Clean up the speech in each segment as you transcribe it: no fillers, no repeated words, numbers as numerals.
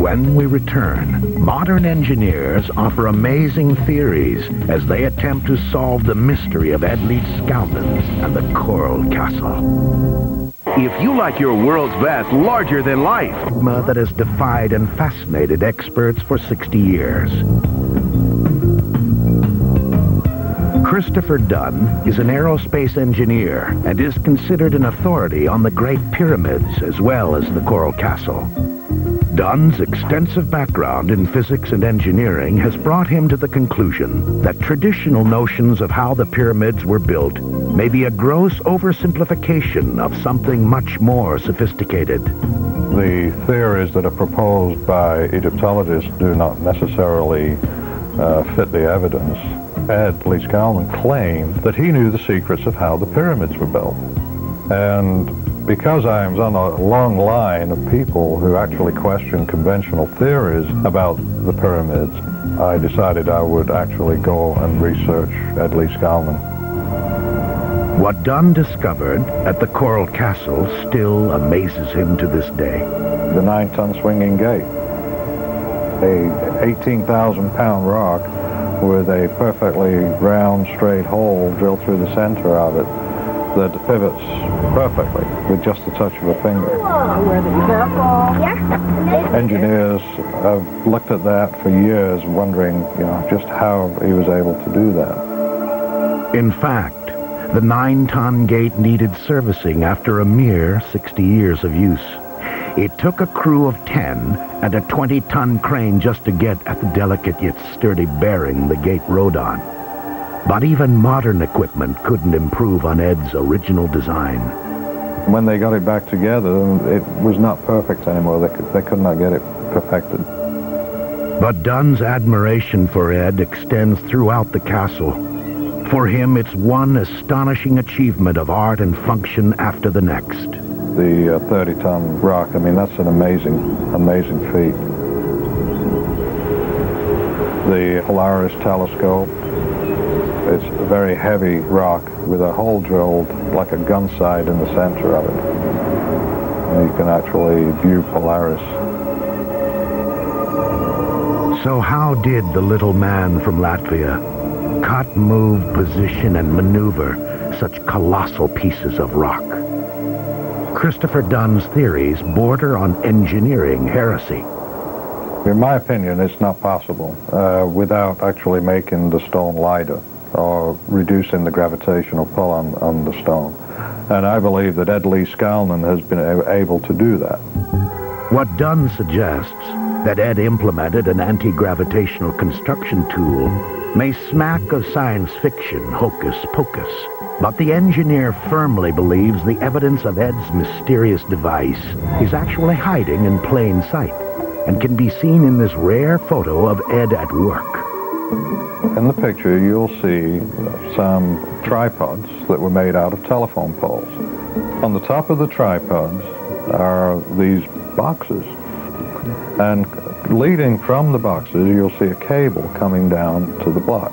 When we return, modern engineers offer amazing theories as they attempt to solve the mystery of Ed Leedskalnin and the Coral Castle. If you like your world's best larger than life, That has defied and fascinated experts for 60 years. Christopher Dunn is an aerospace engineer and is considered an authority on the Great Pyramids as well as the Coral Castle. Dunn's extensive background in physics and engineering has brought him to the conclusion that traditional notions of how the pyramids were built may be a gross oversimplification of something much more sophisticated. The theories that are proposed by Egyptologists do not necessarily fit the evidence. Ed Leedskalnin claimed that he knew the secrets of how the pyramids were built. And because I was on a long line of people who actually question conventional theories about the pyramids, I decided I would actually go and research Ed Leedskalnin. What Dunn discovered at the Coral Castle still amazes him to this day. The 9-ton swinging gate, a 18,000-pound rock with a perfectly round, straight hole drilled through the center of it that pivots perfectly with just the touch of a finger. Engineers have looked at that for years, wondering, just how he was able to do that. In fact, the 9-ton gate needed servicing after a mere 60 years of use. It took a crew of 10 and a 20-ton crane just to get at the delicate yet sturdy bearing the gate rode on. But even modern equipment couldn't improve on Ed's original design. When they got it back together, it was not perfect anymore. They could not get it perfected. But Dunn's admiration for Ed extends throughout the castle. For him, it's one astonishing achievement of art and function after the next. The 30-ton rock, that's an amazing feat. The Polaris telescope, it's a very heavy rock with a hole drilled like a gun sight in the center of it. And you can actually view Polaris. So how did the little man from Latvia cut, move, position, and maneuver such colossal pieces of rock? Christopher Dunn's theories border on engineering heresy. In my opinion, it's not possible without actually making the stone lighter or reducing the gravitational pull on the stone. And I believe that Ed Leedskalnin has been able to do that. What Dunn suggests, that Ed implemented an anti-gravitational construction tool, may smack of science fiction hocus pocus. But the engineer firmly believes the evidence of Ed's mysterious device is actually hiding in plain sight and can be seen in this rare photo of Ed at work. In the picture, you'll see some tripods that were made out of telephone poles. On the top of the tripods are these boxes. And leading from the boxes, you'll see a cable coming down to the block.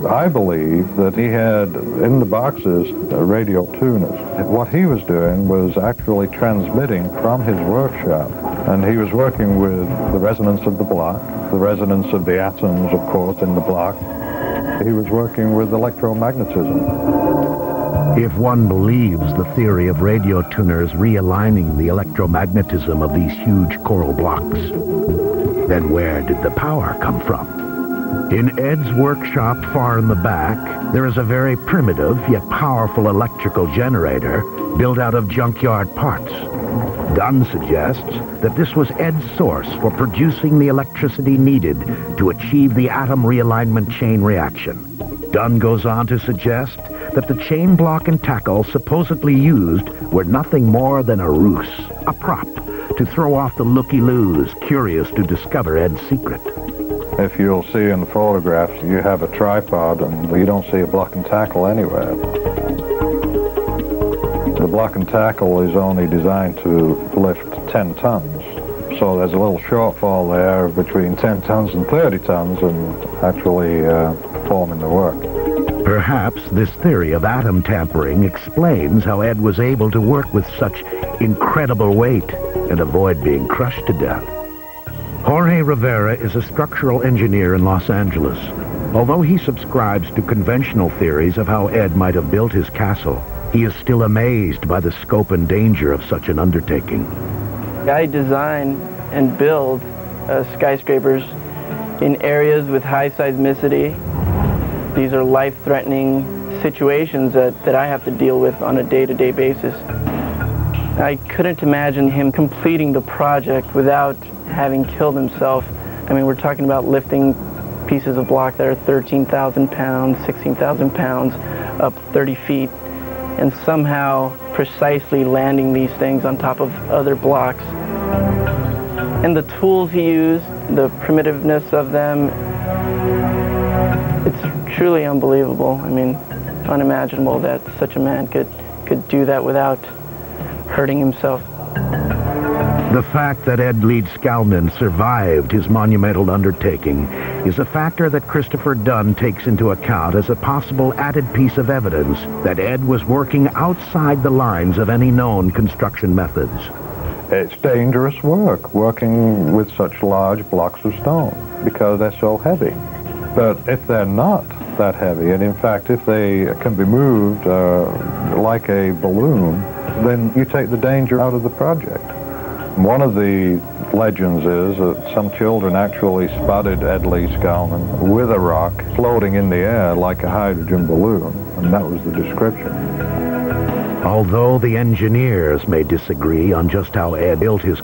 I believe that he had, in the boxes, radio tuners. What he was doing was actually transmitting from his workshop. And he was working with the resonance of the block, the resonance of the atoms, of course, in the block. He was working with electromagnetism. If one believes the theory of radio tuners realigning the electromagnetism of these huge coral blocks, then where did the power come from? In Ed's workshop far in the back, there is a very primitive yet powerful electrical generator built out of junkyard parts. Dunn suggests that this was Ed's source for producing the electricity needed to achieve the atom realignment chain reaction. Dunn goes on to suggest that the chain block and tackle supposedly used were nothing more than a ruse, a prop, to throw off the looky-loos curious to discover Ed's secret. If you'll see in the photographs, you have a tripod and you don't see a block and tackle anywhere. The block and tackle is only designed to lift 10 tons. So there's a little shortfall there between 10 tons and 30 tons and actually performing the work. Perhaps this theory of atom tampering explains how Ed was able to work with such incredible weight and avoid being crushed to death. Jorge Rivera is a structural engineer in Los Angeles. Although he subscribes to conventional theories of how Ed might have built his castle, he is still amazed by the scope and danger of such an undertaking. I design and build skyscrapers in areas with high seismicity. These are life-threatening situations that I have to deal with on a day-to-day basis. I couldn't imagine him completing the project without having killed himself. I mean, we're talking about lifting pieces of block that are 13,000 pounds, 16,000 pounds, up 30 feet, and somehow precisely landing these things on top of other blocks. And the tools he used, the primitiveness of them, it's truly unbelievable. I mean, unimaginable that such a man could do that without hurting himself. The fact that Ed Leedskalnin survived his monumental undertaking is a factor that Christopher Dunn takes into account as a possible added piece of evidence that Ed was working outside the lines of any known construction methods. It's dangerous work, working with such large blocks of stone, because they're so heavy. But if they're not that heavy, and in fact if they can be moved like a balloon, then you take the danger out of the project. One of the legends is that some children actually spotted Ed Leedskalnin with a rock floating in the air like a hydrogen balloon, and that was the description. Although the engineers may disagree on just how Ed built his